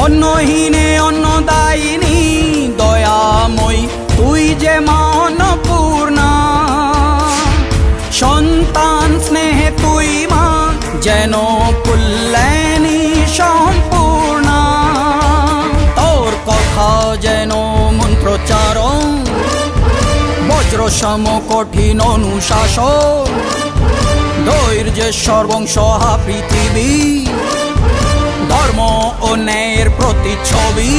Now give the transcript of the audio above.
অন্নহীনে অন্নদায়িনী দয়াময়ী তুই যে মা অন্নপূর্ণা। সন্তান স্নেহে তুই মা যেন কল্যাণী সম্পূর্ণা। তোর কথা যেন মন্ত্রোচ্চারণ, বজ্র সম কঠিন অনুশাসন। ধৈর্যের সর্বংসহা পৃথিবী, ধর্ম ও ন্যায়ের প্রতিচ্ছবি।